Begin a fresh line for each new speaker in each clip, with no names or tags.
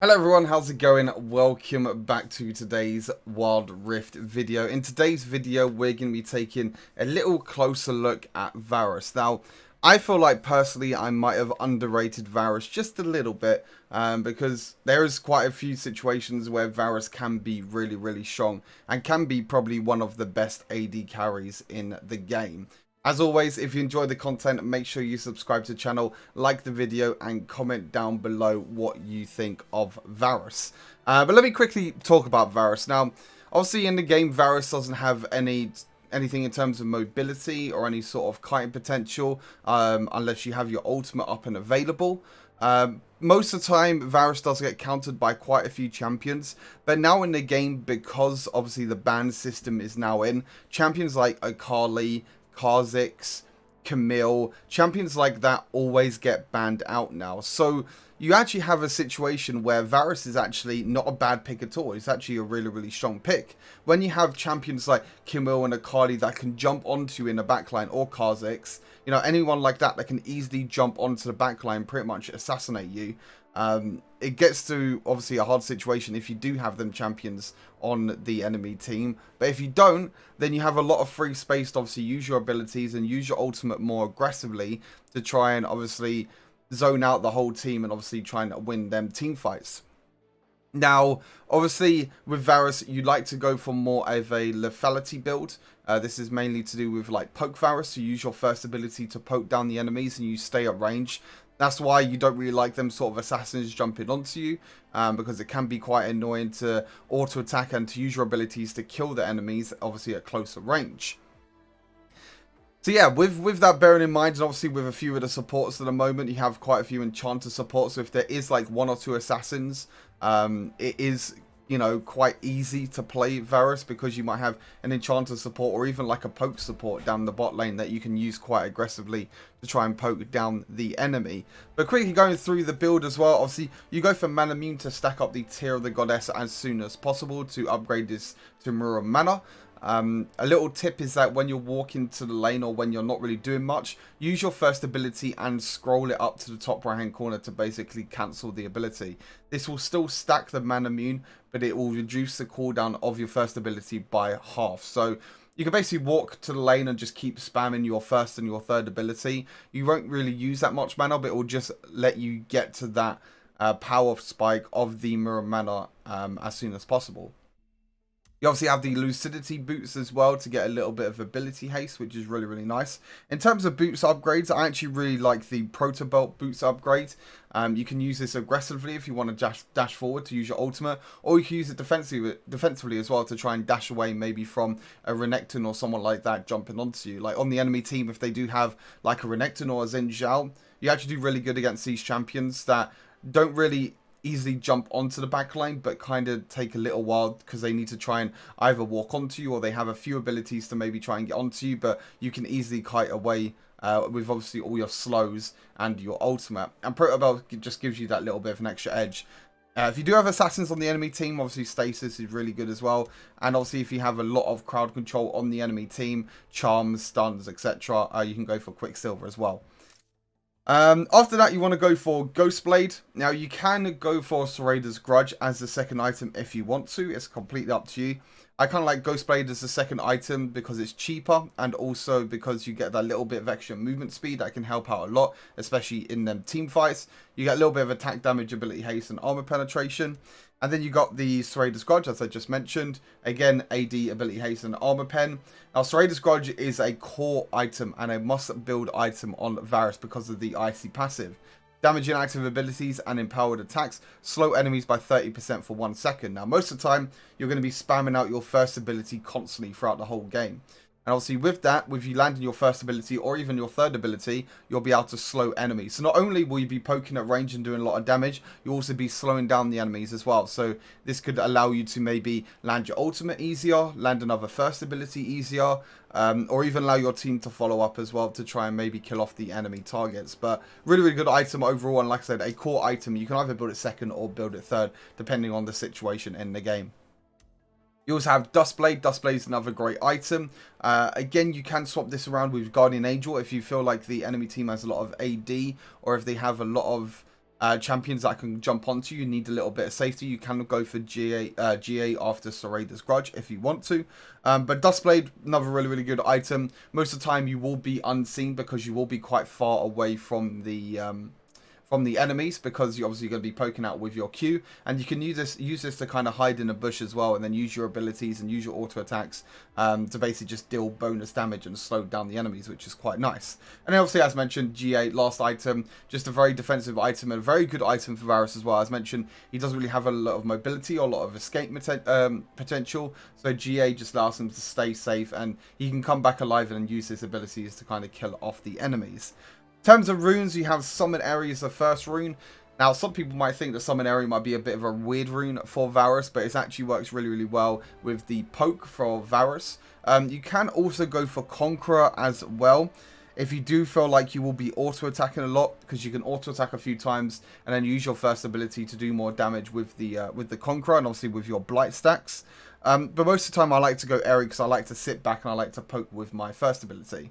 Hello everyone, how's it going? Welcome back to today's Wild Rift video. In today's video, we're going to be taking a little closer look at Varus. Now, I feel like personally I might have underrated Varus just a little bit because there is quite a few situations where Varus can be really strong and can be probably one of the best AD carries in the game. As always, if you enjoy the content, make sure you subscribe to the channel, like the video, and comment down below what you think of Varus. But let me quickly talk about Varus. Now, obviously in the game, Varus doesn't have anything in terms of mobility or any sort of kiting potential, unless you have your ultimate up and available. Most of the time, Varus does get countered by quite a few champions, but now in the game, because obviously the ban system is now in, champions like Akali, Kha'Zix, Camille, champions like that always get banned out now. So you actually have a situation where Varus is actually not a bad pick at all. It's actually a really strong pick. When you have champions like Camille and Akali that can jump onto you in the backline, or Kha'Zix, you know, anyone like that that can easily jump onto the backline, pretty much assassinate you. It gets to obviously a hard situation if you do have them champions on the enemy team, but if you don't, then you have a lot of free space to obviously use your abilities and use your ultimate more aggressively to try and obviously zone out the whole team and obviously try and win them team fights. Now, obviously, with Varus, you like to go for more of a lethality build. This is mainly to do with like poke Varus, so you use your first ability to poke down the enemies and you stay at range. That's why you don't really like them sort of assassins jumping onto you, because it can be quite annoying to auto-attack and to use your abilities to kill the enemies, obviously at closer range. So yeah, with that bearing in mind, and obviously with a few of the supports at the moment, you have quite a few enchanter supports, so if there is like one or two assassins, it is, you know, quite easy to play Varus because you might have an enchanter support or even like a poke support down the bot lane that you can use quite aggressively to try and poke down the enemy. But quickly going through the build as well, obviously you go for Mana Immune to stack up the Tear of the Goddess as soon as possible to upgrade this to Mirror Mana. A little tip is that when you're walking to the lane or when you're not really doing much, use your first ability and scroll it up to the top right hand corner to basically cancel the ability. This will still stack the Mana Immune, but it will reduce the cooldown of your first ability by half. So you can basically walk to the lane and just keep spamming your first and your third ability. You won't really use that much mana, but it will just let you get to that power spike of the Mirror Mana as soon as possible. You obviously have the Lucidity boots as well to get a little bit of ability haste, which is really nice. In terms of boots upgrades, I actually really like the Proto Belt boots upgrade. You can use this aggressively if you want to dash forward to use your ultimate, or you can use it defensively as well to try and dash away maybe from a Renekton or someone like that jumping onto you. Like on the enemy team, if they do have like a Renekton or a Xin Zhao, you actually do really good against these champions that don't really easily jump onto the backline, but kind of take a little while because they need to try and either walk onto you or they have a few abilities to maybe try and get onto you, but you can easily kite away with obviously all your slows and your ultimate. And Protobell just gives you that little bit of an extra edge. If you do have assassins on the enemy team, obviously Stasis is really good as well. And obviously if you have a lot of crowd control on the enemy team, charms, stuns, etc., you can go for Quicksilver as well. After that, you want to go for Ghostblade. Now, you can go for Serlyda's Grudge as the second item if you want to. It's completely up to you. I kind of like Ghostblade as the second item because it's cheaper and also because you get that little bit of extra movement speed that can help out a lot, especially in them team fights. You get a little bit of attack damage, ability haste, and armor penetration. And then you got the Serlyda's Grudge, as I just mentioned. Again, AD, ability haste, and armor pen. Now, Serlyda's Grudge is a core item and a must-build item on Varus because of the Icy passive. Damaging active abilities and empowered attacks slow enemies by 30% for 1 second. Now, most of the time, you're going to be spamming out your first ability constantly throughout the whole game. And obviously with that, with you landing your first ability or even your third ability, you'll be able to slow enemies. So not only will you be poking at range and doing a lot of damage, you'll also be slowing down the enemies as well. So this could allow you to maybe land your ultimate easier, land another first ability easier, or even allow your team to follow up as well to try and maybe kill off the enemy targets. But really good item overall, and like I said, a core item. You can either build it second or build it third, depending on the situation in the game. You also have Duskblade. Duskblade is another great item. Again, you can swap this around with Guardian Angel if you feel like the enemy team has a lot of AD or if they have a lot of champions that can jump onto. You need a little bit of safety. You can go for GA after Serlyda's Grudge if you want to. But Duskblade, another really good item. Most of the time you will be unseen because you will be quite far away from the enemies, because you're obviously going to be poking out with your Q, and you can use this to kind of hide in a bush as well, and then use your abilities and use your auto attacks to basically just deal bonus damage and slow down the enemies, which is quite nice. And then obviously, as mentioned, G8, last item, just a very defensive item and a very good item for Varus as well. As mentioned, he doesn't really have a lot of mobility or a lot of escape potential, so G8 just allows him to stay safe, and he can come back alive and use his abilities to kind of kill off the enemies. In terms of runes, you have Summon Area as the first rune. Now, some people might think that Summon Area might be a bit of a weird rune for Varus, but it actually works really well with the poke for Varus. You can also go for Conqueror as well, if you do feel like you will be auto-attacking a lot, because you can auto-attack a few times and then use your first ability to do more damage with the Conqueror and obviously with your Blight stacks. But most of the time I like to go Area because I like to sit back and I like to poke with my first ability.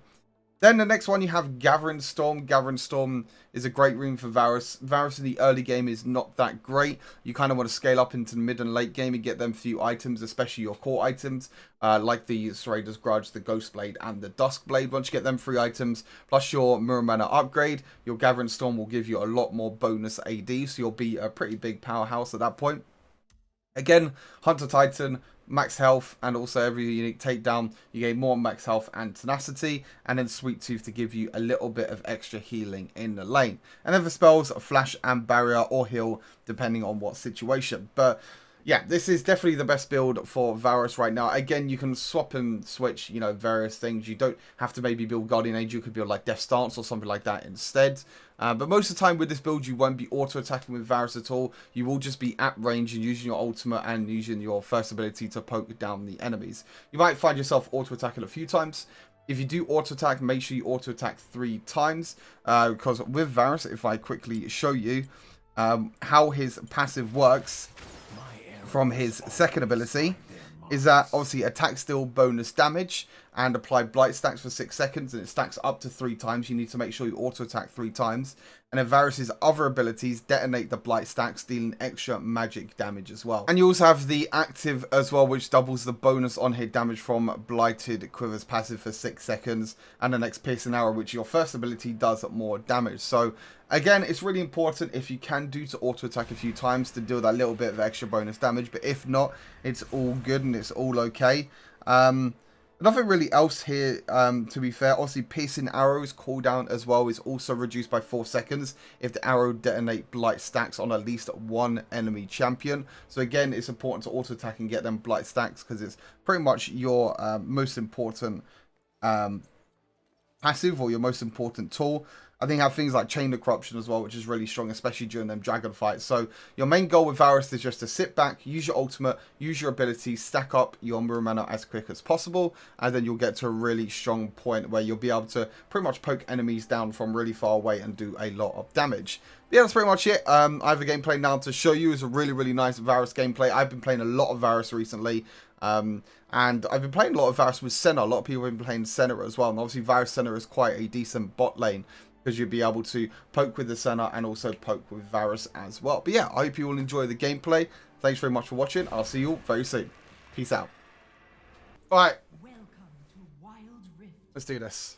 Then the next one, you have Gathering Storm. Gathering Storm is a great rune for Varus. Varus in the early game is not that great. You kind of want to scale up into the mid and late game and get them few items, especially your core items, like the Serlyda's Grudge, the Ghost Blade, and the Dusk Blade. Once you get them 3 items, plus your Mirror Mana upgrade, your Gathering Storm will give you a lot more bonus AD, so you'll be a pretty big powerhouse at that point. Again, Hunter Titan, max health, and also every unique takedown you gain more max health and tenacity, and then Sweet Tooth to give you a little bit of extra healing in the lane. And then for spells, Flash and Barrier, or Heal depending on what situation. But yeah, this is definitely the best build for Varus right now. Again, you can swap and switch, you know, various things. You don't have to maybe build Guardian Age. You could build like Death Stance or something like that instead. But most of the time with this build, you won't be auto-attacking with Varus at all. You will just be at range and using your ultimate and using your first ability to poke down the enemies. You might find yourself auto-attacking a few times. If you do auto-attack, make sure you auto-attack 3 times. Because with Varus, if I quickly show you how his passive works from his second ability, is that obviously attack still bonus damage and apply blight stacks for 6 seconds, and it stacks up to 3 times. You need to make sure you auto attack 3 times. And then Varus's other abilities detonate the blight stacks, dealing extra magic damage as well. And you also have the active as well, which doubles the bonus on hit damage from Blighted Quiver's passive for 6 seconds, and the next Piercing Arrow, which your first ability does more damage. So again, it's really important if you can do to auto attack a few times to deal that little bit of extra bonus damage, but if not, it's all good and it's all okay. Nothing really else here, to be fair. Obviously, Piercing Arrow's cooldown as well is also reduced by 4 seconds if the arrow detonate blight stacks on at least 1 enemy champion. So again, it's important to auto attack and get them blight stacks, because it's pretty much your most important passive, or your most important tool. I think have things like Chain of Corruption as well, which is really strong, especially during them dragon fights. So your main goal with Varus is just to sit back, use your ultimate, use your ability, stack up your Mirror Mana as quick as possible, and then you'll get to a really strong point where you'll be able to pretty much poke enemies down from really far away and do a lot of damage. But yeah, that's pretty much it. I have a gameplay now to show you. It's a really nice Varus gameplay. I've been playing a lot of Varus recently. And I've been playing a lot of Varus with Senna. A lot of people have been playing Senna as well. And obviously Varus Senna is quite a decent bot lane, because you'll be able to poke with the Senna and also poke with Varus as well. But yeah, I hope you all enjoy the gameplay. Thanks very much for watching. I'll see you all very soon. Peace out. Alright. Let's do this.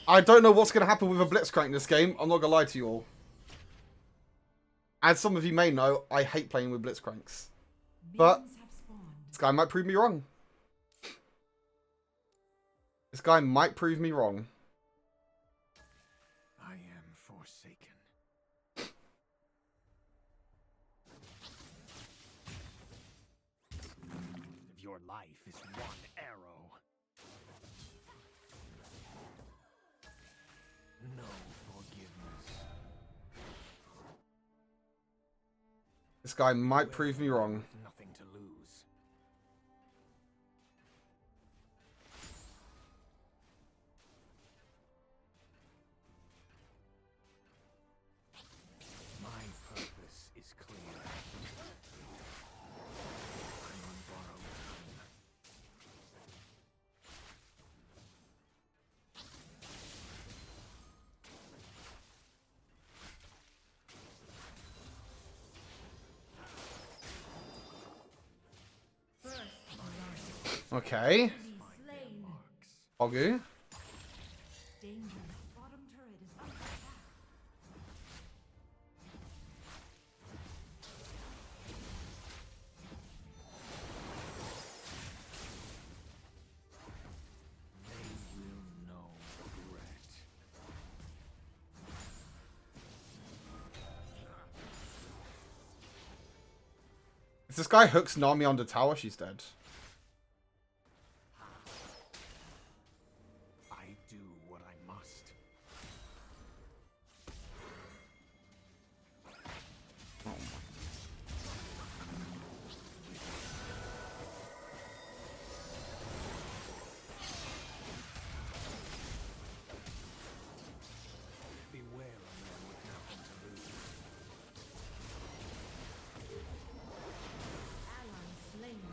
I don't know what's going to happen with a Blitzcrank in this game. I'm not going to lie to you all. As some of you may know, I hate playing with Blitzcranks. But this guy might prove me wrong. This guy might prove me wrong.
I am forsaken. Your life is one arrow. No forgiveness.
This guy might prove me wrong.
Nothing to lose. My purpose is clear. I'm on borrowed time.
Okay.
Slain.
Ogu.
Danger. Bottom turret is under attack.
They will know regret.
If this guy hooks Nami on the tower, she's dead.
I do what I must. Beware a man with nothing to lose.
Ally slain.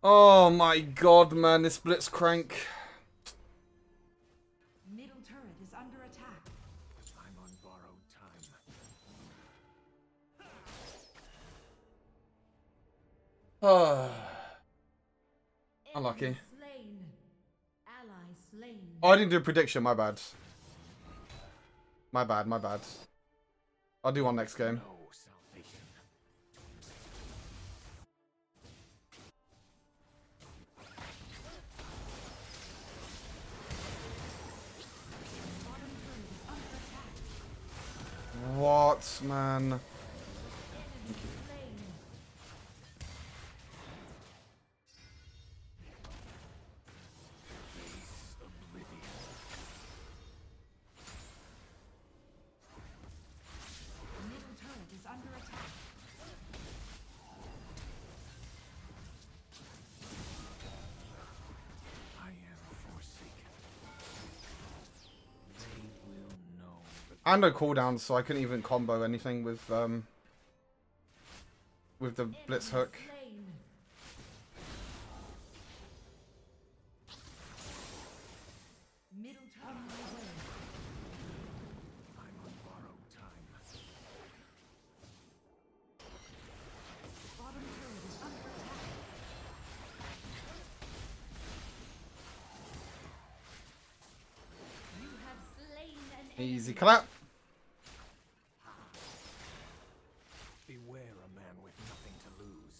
Oh my god, man, this Blitzcrank.
Middle turret is under attack.
I'm on borrowed time.
Oh, unlucky.
Enemy slain. Ally slain.
Oh, I didn't do a prediction, my bad. My bad, my bad. I'll do one next game.
No salvation.
Bottom turret is under attack.
What, man?
Enemy slain.
Face oblivion.
Middle turret is under attack.
I am forsaken. They will know the
And no cooldowns, so I couldn't even combo anything with the Blitz hook.
Slain. Middle turret on my way.
I'm on borrowed time.
Bottom turret is under attack. You have slain an enemy.
Easy clap.
Beware a man with nothing to lose.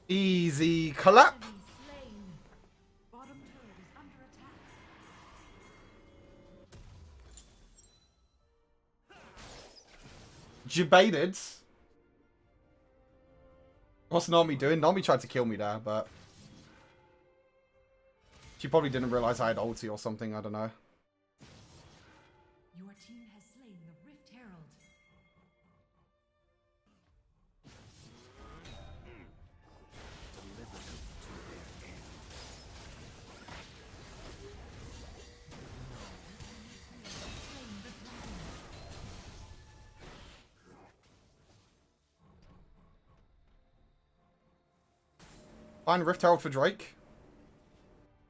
Easy clap.
Enemy slain. Bottom turret is under attack.
Debated. What's Nami doing? Nami tried to kill me there, but she probably didn't realize I had ulti or something. I don't know.
Your team has slain the Rift Herald.
Deliver them to their end.
Slain the dragon.
Find Rift Herald for Drake.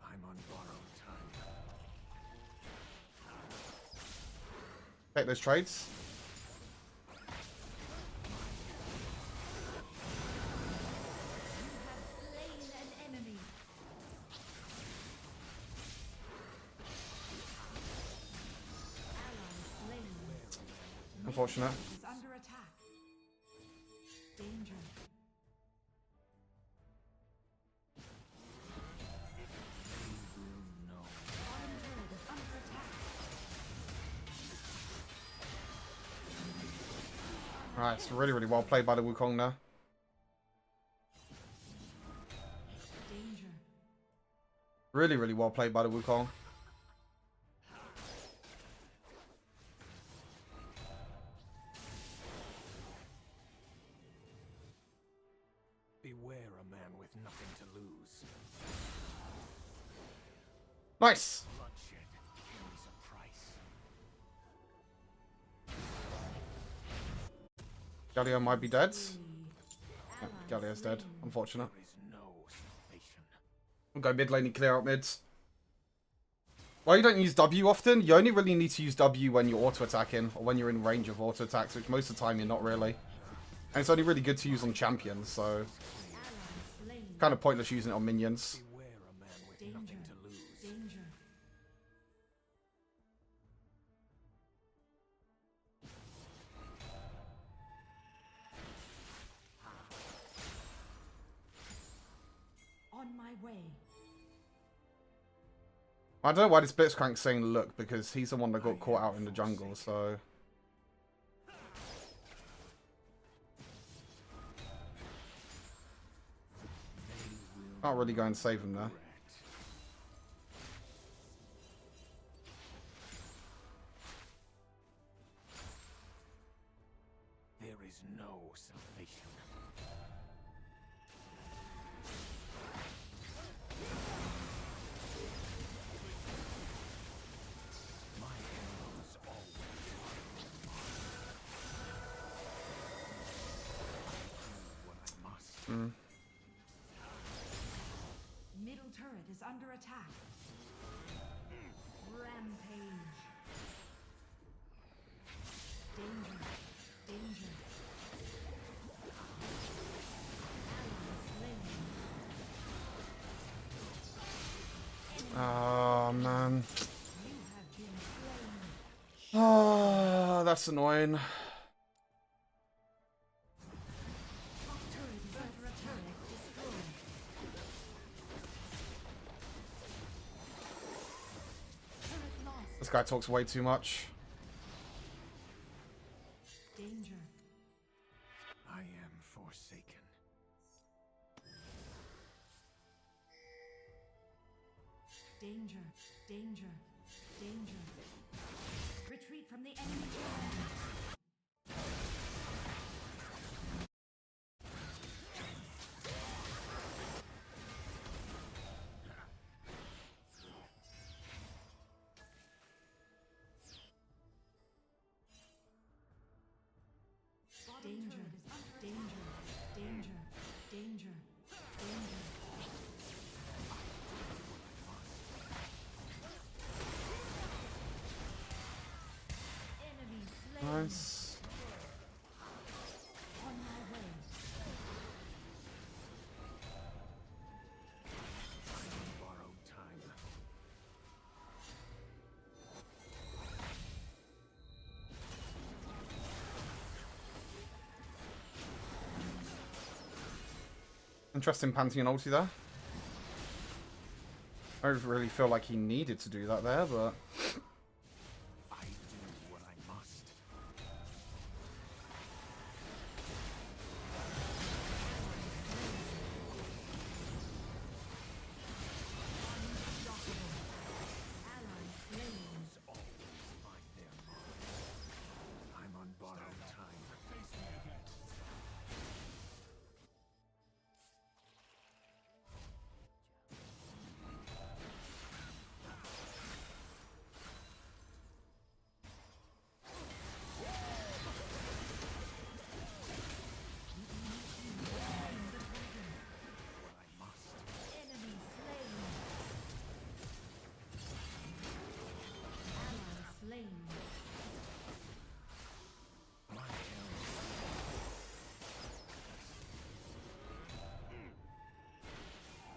I'm on borrowed time.
Take those trades.
You have slain an enemy. Ally slain.
Unfortunate.
Is under attack. Danger.
No.
Bottom turret is under attack.
Alright, it's really, really well played by the Wukong now.
Danger.
Really, really well played by the Wukong.
Beware a man with nothing to lose.
Nice.
Bloodshed carries a price.
Galio might be dead.
Ally
Galio's dead.
slain.
Unfortunate.
There is no salvation.
We'll go mid lane and clear out mids. Why you don't use W often? You only really need to use W when you're auto-attacking, or when you're in range of auto-attacks, which most of the time you're not really. And it's only really good to use on champions, so... kind of pointless using it on minions.
Beware a man with nothing to lose.
Danger. On my way.
I don't know why this Blitzcrank's saying look, because he's the one that got caught out in the jungle, so... Can't really go and save him there.
There is no salvation. My arrows always do what I must.
Middle turret is under attack. Rampage. Danger. Danger.
Oh, man.
You have been slain.
Oh, that's annoying.
Top turret is under attack. Destroyed. Turret lost.
This guy talks way too much.
Danger.
I am forsaken.
Danger. Danger. Danger. Retreat from the enemy turret. Danger. Danger. Danger. Danger. Danger. Enemy slain.
Nice.
On my way.
Borrowed time.
Interesting Pantheon ulti there. I don't really feel like he needed to do that there, but...
I do what I must.
Ally slain.
Always find their mark. I'm on borrowed time. What I must.
Enemy slain. Ally slain.
My arrows.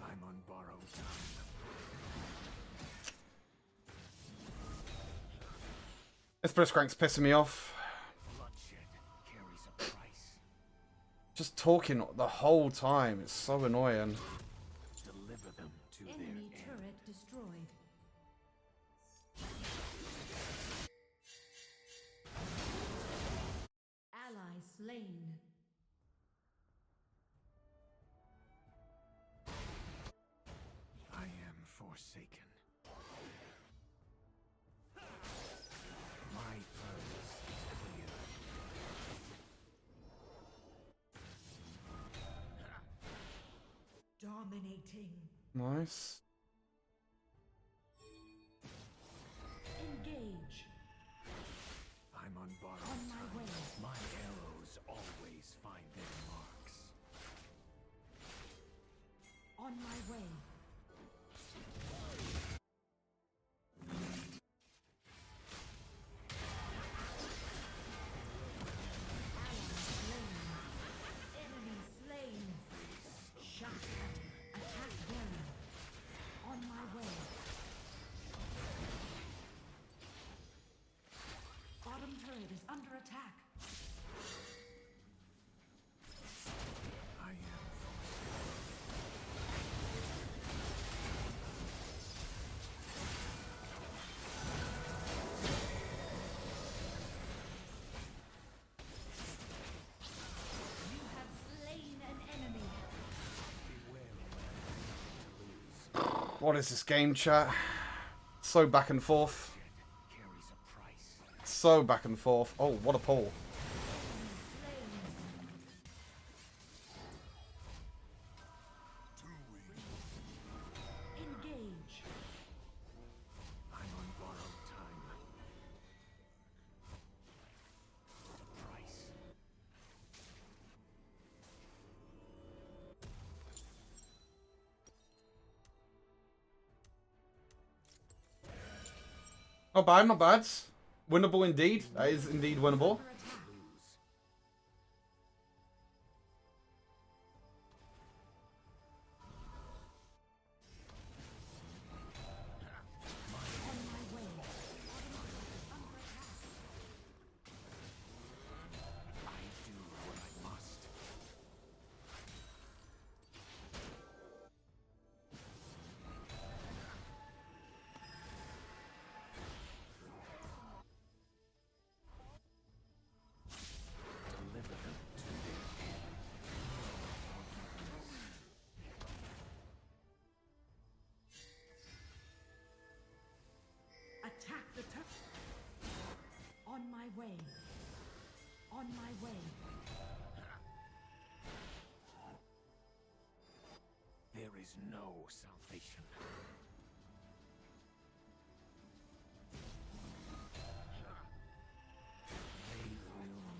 I'm on borrowed time.
This Blitzcrank's pissing me off.
Bloodshed carries a price.
Just talking the whole time. It's so annoying.
Deliver them to
Enemy
their end.
turret destroyed. Ally slain.
I am forsaken. My purpose is clear.
Dominating.
Nice.
Engage.
I'm on borrowed
On my
time.
way.
My arrows always find their marks.
On my way.
What is this game, chat? So back and forth.
Carries a price.
So back and forth. Oh, what a pull.
Engage.
I'm on borrowed time. Price.
Not bad, not bad. Winnable indeed. That is indeed winnable.
I do what I must. Deliver them to their end.
Attack the turret. On my way. On my way.
There is no salvation. They will know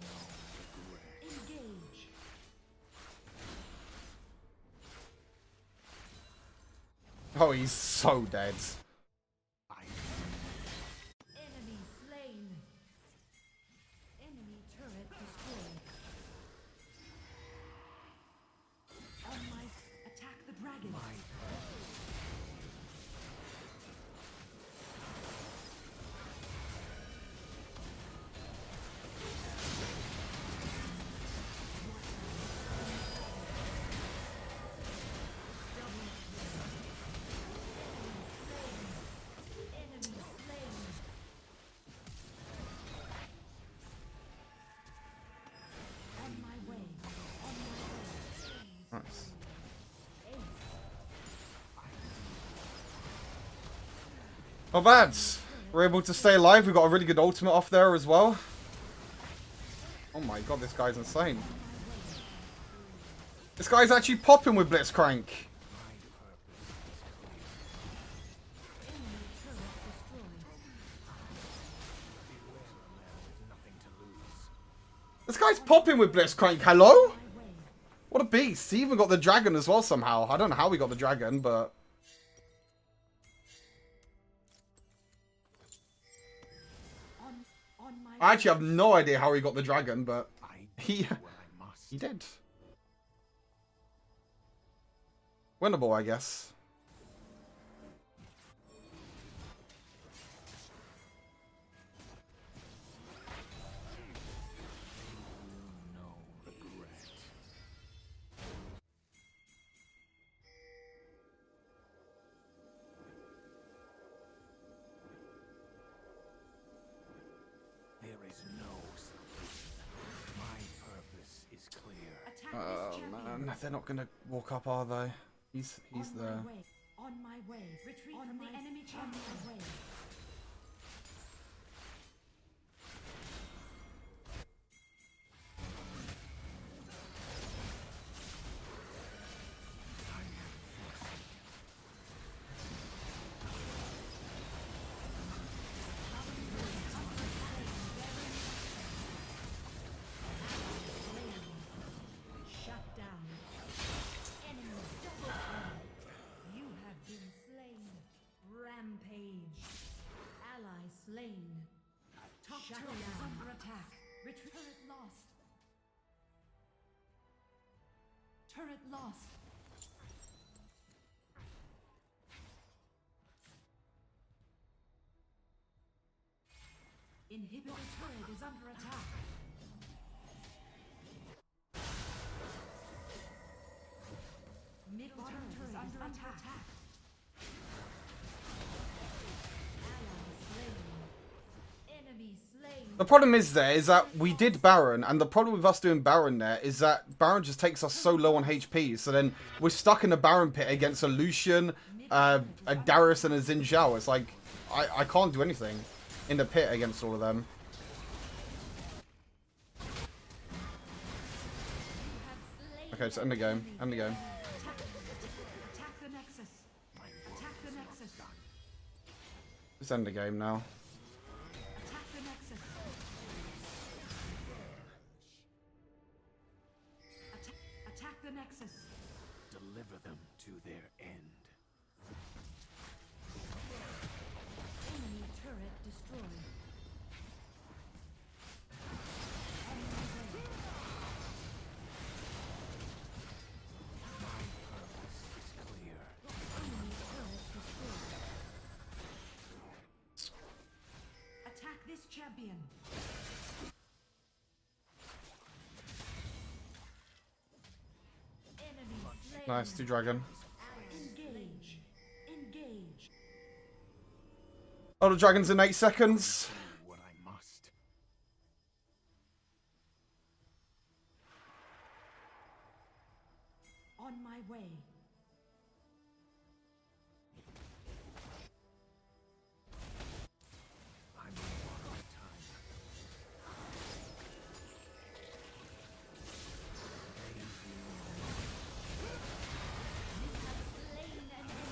regret.
Engage.
Oh, he's so dead.
Enemy slain. Enemy turret destroyed. On my attack the dragon. Enemy slain. On my way. On my way.
Nice. Not bad. We're able to stay alive. We got a really good ultimate off there as well. Oh my god, this guy's insane. This guy's actually popping with Blitzcrank.
Enemy turret destroyed.
Nothing to lose.
This guy's popping with Blitzcrank. Hello?
My way.
What a beast. He even got the dragon as well somehow. I don't know how he got the dragon, but...
On my
I actually have no idea how he got the dragon, but
I do
he
what I must.
he did. Winnable, I guess.
No regret. There is no salvation. My purpose is clear.
attack
Oh
this champion.
man, they're not gonna walk up, are they? He's
On
there.
my way. On my way. Retreat on from the enemy champion. On my way. Shut down. Enemy double kill. You have been slain. Rampage. Ally slain. Top turret is under attack. Retreat. Turret lost. Turret lost. Inhibitor turret is under attack. Middle turret is under attack. Ally slain. Enemy slain.
The problem is that we did Baron, and the problem with us doing Baron there is that Baron just takes us so low on HP, so then we're stuck in a Baron pit against a Lucian, a Darius and a Xin Zhao. It's like, I can't do anything in the pit against all of them. Okay, so end the game. End the game.
Attack the Nexus. Attack the Nexus.
Just end the game now.
Attack the Nexus. Attack the Nexus.
Deliver them to their end.
Enemy turret destroyed. On my way.
My purpose is clear.
Enemy turret destroyed. Attack this champion. Enemy slain.
Nice, 2 dragon.
Engage. Engage.
Oh, the dragon's in 8 seconds.
Do what I must.
On my way.
I'm on borrowed time.
Slain an enemy.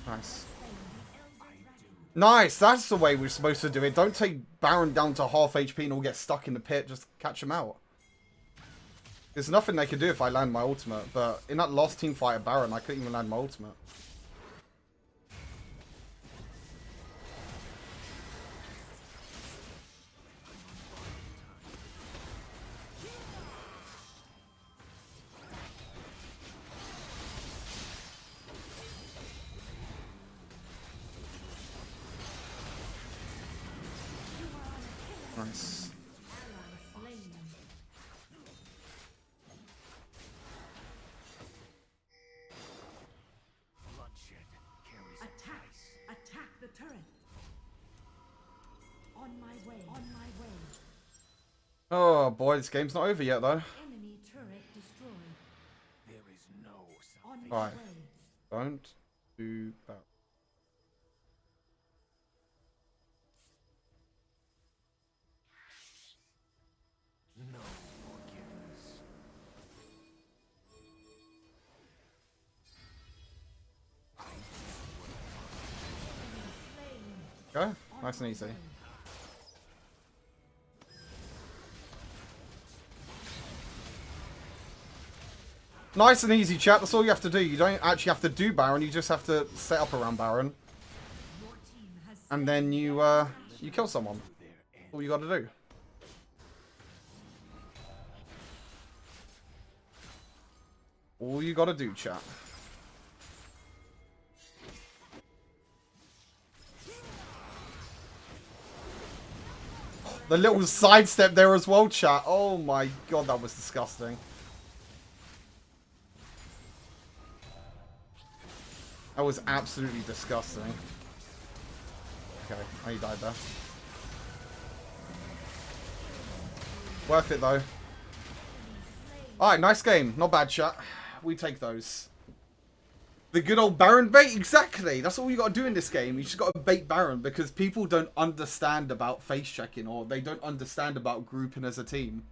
Nice.
I do.
Nice, that's the way we're supposed to do it. Don't take Baron down to half HP and all get stuck in the pit. Just catch him out. There's nothing they can do if I land my ultimate, but in that last team fight at Baron, I couldn't even land my ultimate. Nice.
Slain.
Bloodshed carries a
Attack.
price.
Attack the turret. On my way. On my way.
Oh boy, this game's not over yet though.
Enemy turret destroyed.
There is no
On
salvation.
my
Right.
way.
Don't do that.
No forgiveness.
Slain.
Okay, nice and easy. Nice and easy, chat. That's all you have to do. You don't actually have to do Baron. You just have to set up around Baron,
Your team has
and then you kill someone.
Their end.
That's all you got to do. All you got to do, chat. The little sidestep there as well, chat. Oh my god, that was disgusting. That was absolutely disgusting. Okay, now you died there. Worth it though. Alright, nice game. Not bad, chat. We take those. The good old Baron bait? Exactly. That's all you got to do in this game. You just got to bait Baron because people don't understand about face checking or they don't understand about grouping as a team.